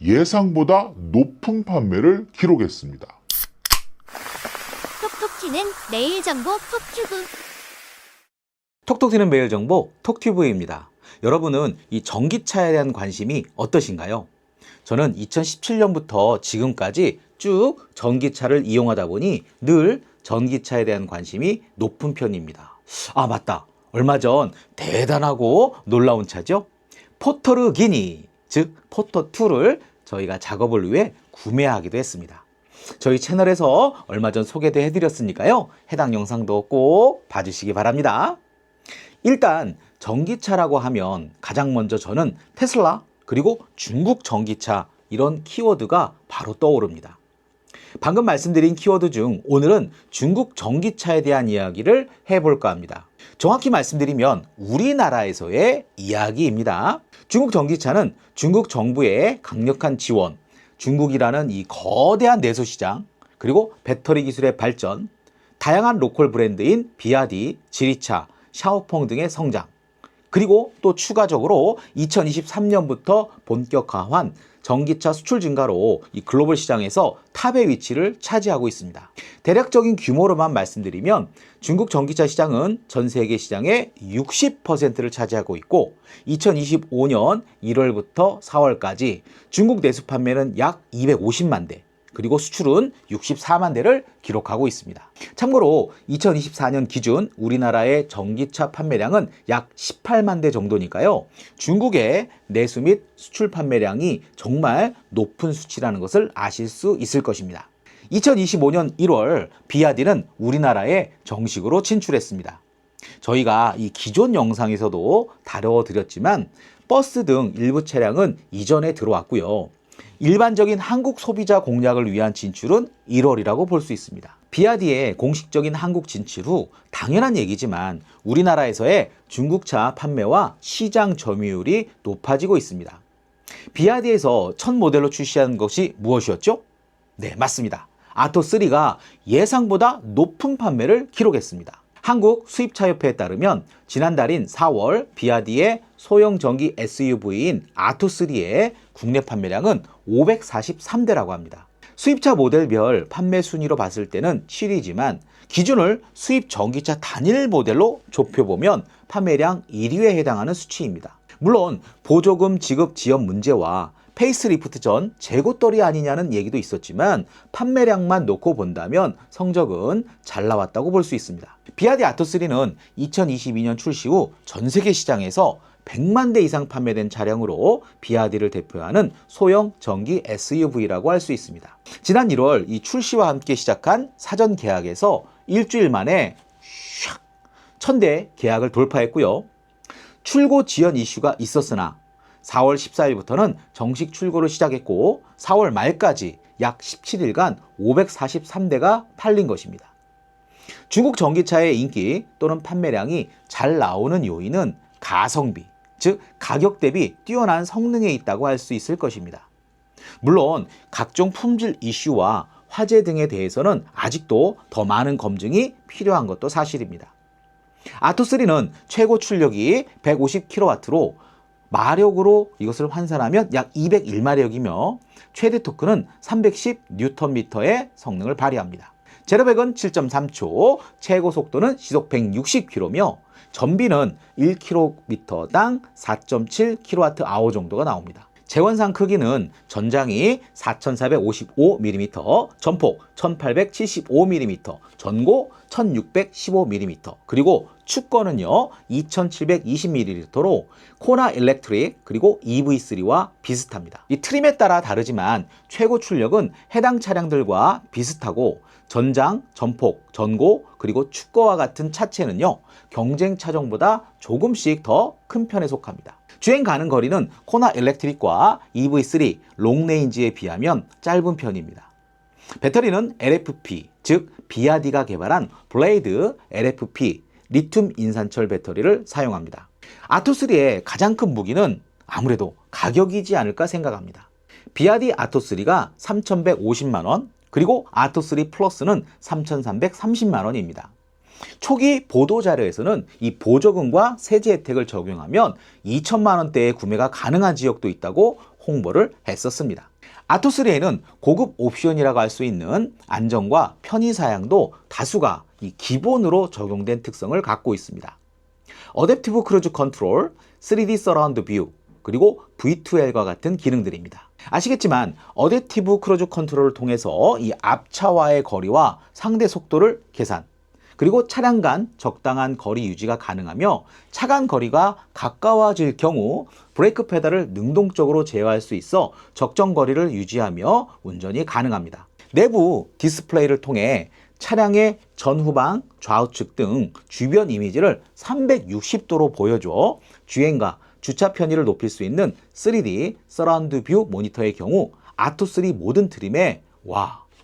예상보다 높은 판매를 기록했습니다. 톡톡 튀는 매일 정보 톡튜브. 톡톡 튀는 매일 정보 톡튜브입니다. 여러분은 이 전기차에 대한 관심이 어떠신가요? 저는 2017년부터 지금까지 쭉 전기차를 이용하다 보니 늘 전기차에 대한 관심이 높은 편입니다. 아, 맞다. 얼마 전 대단하고 놀라운 차죠? 포터르기니, 즉 포터2를 저희가 작업을 위해 구매하기도 했습니다. 저희 채널에서 얼마 전 소개도 해드렸으니까요. 해당 영상도 꼭 봐주시기 바랍니다. 일단 전기차라고 하면 가장 먼저 저는 테슬라 그리고 중국 전기차 이런 키워드가 바로 떠오릅니다. 방금 말씀드린 키워드 중 오늘은 중국 전기차에 대한 이야기를 해볼까 합니다. 정확히 말씀드리면 우리나라에서의 이야기입니다. 중국 전기차는 중국 정부의 강력한 지원, 중국이라는 이 거대한 내수시장, 그리고 배터리 기술의 발전, 다양한 로컬 브랜드인 비아디, 지리차, 샤오펑 등의 성장, 그리고 또 추가적으로 2023년부터 본격화한 전기차 수출 증가로 이 글로벌 시장에서 탑의 위치를 차지하고 있습니다. 대략적인 규모로만 말씀드리면 중국 전기차 시장은 전 세계 시장의 60%를 차지하고 있고 2025년 1월부터 4월까지 중국 내수 판매는 약 250만 대, 그리고 수출은 64만 대를 기록하고 있습니다. 참고로 2024년 기준 우리나라의 전기차 판매량은 약 18만 대 정도니까요. 중국의 내수 및 수출 판매량이 정말 높은 수치라는 것을 아실 수 있을 것입니다. 2025년 1월 비아디는 우리나라에 정식으로 진출했습니다. 저희가 이 기존 영상에서도 다뤄드렸지만 버스 등 일부 차량은 이전에 들어왔고요. 일반적인 한국 소비자 공략을 위한 진출은 1월이라고 볼 수 있습니다. 비아디의 공식적인 한국 진출 후 당연한 얘기지만 우리나라에서의 중국차 판매와 시장 점유율이 높아지고 있습니다. 비아디에서 첫 모델로 출시한 것이 무엇이었죠? 네, 맞습니다. 아토3가 예상보다 높은 판매를 기록했습니다. 한국 수입차협회에 따르면 지난달인 4월 비아디의 소형 전기 SUV인 아토3의 국내 판매량은 543대라고 합니다. 수입차 모델별 판매 순위로 봤을 때는 7위지만 기준을 수입 전기차 단일 모델로 좁혀보면 판매량 1위에 해당하는 수치입니다. 물론 보조금 지급 지연 문제와 페이스리프트 전 재고떨이 아니냐는 얘기도 있었지만 판매량만 놓고 본다면 성적은 잘 나왔다고 볼 수 있습니다. 비아디 아토3는 2022년 출시 후 전 세계 시장에서 100만 대 이상 판매된 차량으로 비아디를 대표하는 소형 전기 SUV라고 할 수 있습니다. 지난 1월 이 출시와 함께 시작한 사전 계약에서 일주일 만에 1000대 계약을 돌파했고요. 출고 지연 이슈가 있었으나 4월 14일부터는 정식 출고를 시작했고 4월 말까지 약 17일간 543대가 팔린 것입니다. 중국 전기차의 인기 또는 판매량이 잘 나오는 요인은 가성비, 즉 가격 대비 뛰어난 성능에 있다고 할 수 있을 것입니다. 물론 각종 품질 이슈와 화재 등에 대해서는 아직도 더 많은 검증이 필요한 것도 사실입니다. 아토3는 최고 출력이 150kW로 마력으로 이것을 환산하면 약 201마력이며 최대 토크는 310Nm의 성능을 발휘합니다. 제로백은 7.3초, 최고 속도는 시속 160km며 전비는 1km당 4.7kWh 정도가 나옵니다. 재원상 크기는 전장이 4455mm, 전폭 1875mm, 전고 1615mm, 그리고 축거는요 2720ml로 코나 일렉트릭 그리고 EV3와 비슷합니다. 이 트림에 따라 다르지만 최고 출력은 해당 차량들과 비슷하고 전장, 전폭, 전고 그리고 축거와 같은 차체는요 경쟁 차종보다 조금씩 더 큰 편에 속합니다. 주행 가는 거리는 코나 일렉트릭과 EV3 롱레인지에 비하면 짧은 편입니다. 배터리는 LFP, 즉 비아디가 개발한 블레이드 LFP 리튬 인산철 배터리를 사용합니다. 아토3의 가장 큰 무기는 아무래도 가격이지 않을까 생각합니다. 비아디 아토3가 3,150만원, 그리고 아토3 플러스는 3,330만원입니다. 초기 보도자료에서는 이 보조금과 세제 혜택을 적용하면 2천만 원대의 구매가 가능한 지역도 있다고 홍보를 했었습니다. 아토3에는 고급 옵션이라고 할 수 있는 안정과 편의 사양도 다수가 이 기본으로 적용된 특성을 갖고 있습니다. 어댑티브 크루즈 컨트롤, 3D 서라운드 뷰, 그리고 V2L과 같은 기능들입니다. 아시겠지만 어댑티브 크루즈 컨트롤을 통해서 이 앞차와의 거리와 상대 속도를 계산, 그리고 차량 간 적당한 거리 유지가 가능하며 차 간 거리가 가까워질 경우 브레이크 페달을 능동적으로 제어할 수 있어 적정 거리를 유지하며 운전이 가능합니다. 내부 디스플레이를 통해 차량의 전후방, 좌우측 등 주변 이미지를 360도로 보여줘 주행과 주차 편의를 높일 수 있는 3D 서라운드 뷰 모니터의 경우 아토3 모든 트림에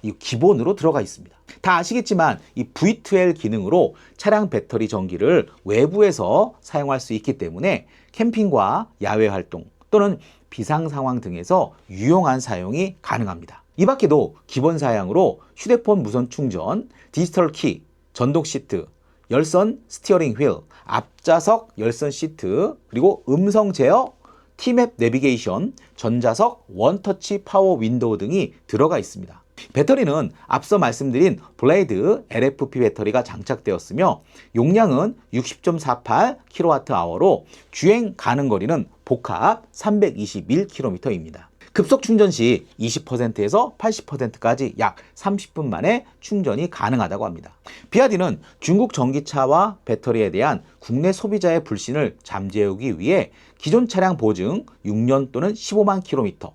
이거 기본으로 들어가 있습니다. 다 아시겠지만 이 V2L 기능으로 차량 배터리 전기를 외부에서 사용할 수 있기 때문에 캠핑과 야외 활동 또는 비상 상황 등에서 유용한 사용이 가능합니다. 이 밖에도 기본 사양으로 휴대폰 무선 충전, 디지털 키, 전동 시트, 열선 스티어링 휠, 앞좌석 열선 시트, 그리고 음성 제어, T맵 내비게이션, 전자석 원터치 파워 윈도우 등이 들어가 있습니다. 배터리는 앞서 말씀드린 블레이드 LFP 배터리가 장착되었으며 용량은 60.48kWh로 주행 가능 거리는 복합 321km입니다. 급속 충전 시 20%에서 80%까지 약 30분 만에 충전이 가능하다고 합니다. 비아디는 중국 전기차와 배터리에 대한 국내 소비자의 불신을 잠재우기 위해 기존 차량 보증 6년 또는 15만 km,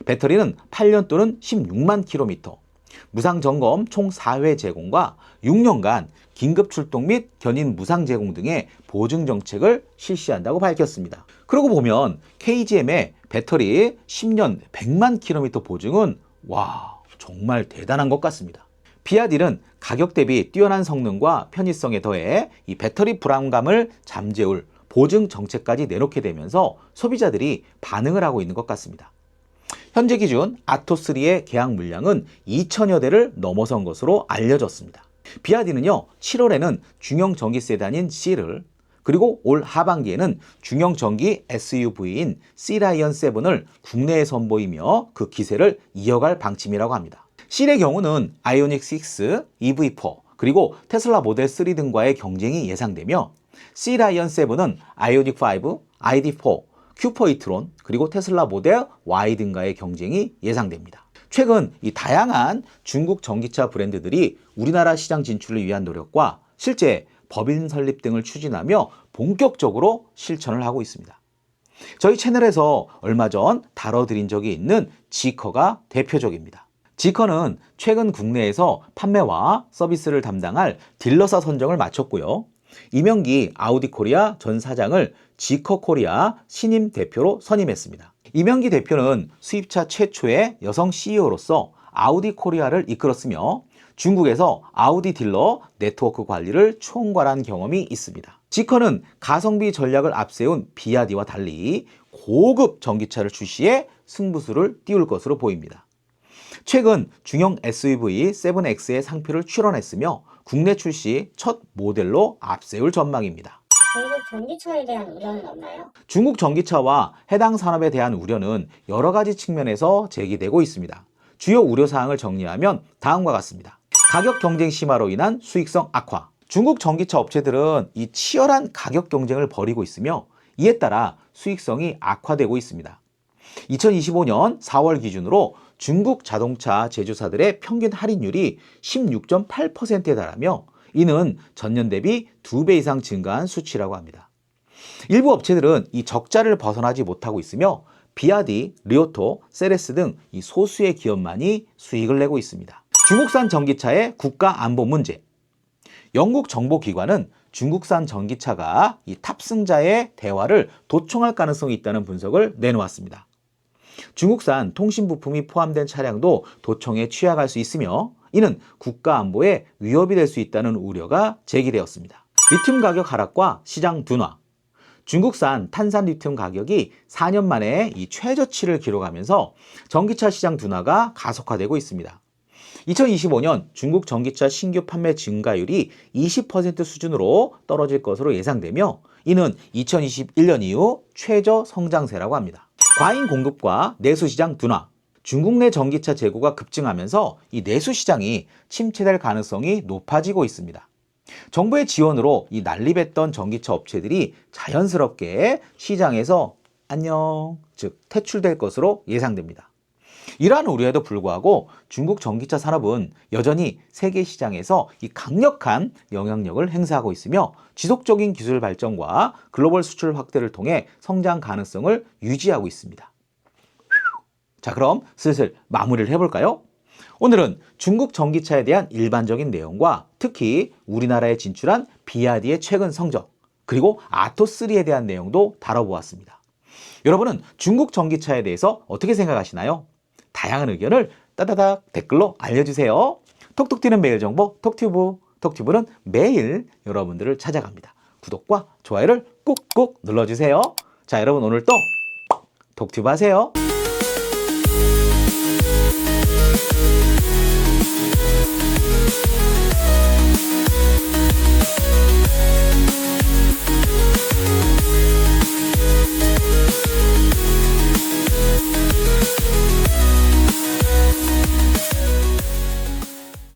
배터리는 8년 또는 16만 km, 무상 점검 총 4회 제공과 6년간 긴급 출동 및 견인 무상 제공 등의 보증 정책을 실시한다고 밝혔습니다. 그러고 보면 KGM의 배터리 10년 100만 km 보증은 정말 대단한 것 같습니다. 비아딜은 가격 대비 뛰어난 성능과 편의성에 더해 이 배터리 불안감을 잠재울 보증 정책까지 내놓게 되면서 소비자들이 반응을 하고 있는 것 같습니다. 현재 기준 아토3의 계약 물량은 2천여 대를 넘어선 것으로 알려졌습니다. 비아디는요, 7월에는 중형 전기 세단인 C를, 그리고 올 하반기에는 중형 전기 SUV인 C-라이언 7을 국내에 선보이며 그 기세를 이어갈 방침이라고 합니다. C의 경우는 아이오닉 6, EV4, 그리고 테슬라 모델 3 등과의 경쟁이 예상되며 C-라이언 7은 아이오닉 5, ID4, 큐퍼 이트론, 그리고 테슬라 모델 Y 등과의 경쟁이 예상됩니다. 최근 이 다양한 중국 전기차 브랜드들이 우리나라 시장 진출을 위한 노력과 실제 법인 설립 등을 추진하며 본격적으로 실천을 하고 있습니다. 저희 채널에서 얼마 전 다뤄드린 적이 있는 지커가 대표적입니다. 지커는 최근 국내에서 판매와 서비스를 담당할 딜러사 선정을 마쳤고요. 이명기 아우디 코리아 전 사장을 지커 코리아 신임 대표로 선임했습니다. 이명기 대표는 수입차 최초의 여성 CEO로서 아우디 코리아를 이끌었으며 중국에서 아우디 딜러 네트워크 관리를 총괄한 경험이 있습니다. 지커는 가성비 전략을 앞세운 비아디와 달리 고급 전기차를 출시해 승부수를 띄울 것으로 보입니다. 최근 중형 SUV 7X의 상표를 출원했으며 국내 출시 첫 모델로 앞세울 전망입니다. 중국 전기차에 대한 우려는 없나요? 중국 전기차와 해당 산업에 대한 우려는 여러 가지 측면에서 제기되고 있습니다. 주요 우려사항을 정리하면 다음과 같습니다. 가격 경쟁 심화로 인한 수익성 악화. 중국 전기차 업체들은 이 치열한 가격 경쟁을 벌이고 있으며 이에 따라 수익성이 악화되고 있습니다. 2025년 4월 기준으로 중국 자동차 제조사들의 평균 할인율이 16.8%에 달하며 이는 전년 대비 2배 이상 증가한 수치라고 합니다. 일부 업체들은 이 적자를 벗어나지 못하고 있으며 비아디, 리오토, 세레스 등 이 소수의 기업만이 수익을 내고 있습니다. 중국산 전기차의 국가 안보 문제. 영국 정보기관은 중국산 전기차가 이 탑승자의 대화를 도청할 가능성이 있다는 분석을 내놓았습니다. 중국산 통신 부품이 포함된 차량도 도청에 취약할 수 있으며 이는 국가 안보에 위협이 될 수 있다는 우려가 제기되었습니다. 리튬 가격 하락과 시장 둔화. 중국산 탄산 리튬 가격이 4년 만에 이 최저치를 기록하면서 전기차 시장 둔화가 가속화되고 있습니다. 2025년 중국 전기차 신규 판매 증가율이 20% 수준으로 떨어질 것으로 예상되며 이는 2021년 이후 최저 성장세라고 합니다. 과잉 공급과 내수시장 둔화, 중국 내 전기차 재고가 급증하면서 이 내수시장이 침체될 가능성이 높아지고 있습니다. 정부의 지원으로 이 난립했던 전기차 업체들이 자연스럽게 시장에서 안녕, 즉 퇴출될 것으로 예상됩니다. 이러한 우려에도 불구하고 중국 전기차 산업은 여전히 세계 시장에서 이 강력한 영향력을 행사하고 있으며 지속적인 기술 발전과 글로벌 수출 확대를 통해 성장 가능성을 유지하고 있습니다. 자, 그럼 슬슬 마무리를 해볼까요? 오늘은 중국 전기차에 대한 일반적인 내용과 특히 우리나라에 진출한 비아디의 최근 성적, 그리고 아토3에 대한 내용도 다뤄보았습니다. 여러분은 중국 전기차에 대해서 어떻게 생각하시나요? 다양한 의견을 따다닥 댓글로 알려주세요. 톡톡 튀는 매일 정보 톡튜브. 톡튜브는 매일 여러분들을 찾아갑니다. 구독과 좋아요를 꾹꾹 눌러주세요. 자, 여러분 오늘 또 톡튜브 하세요.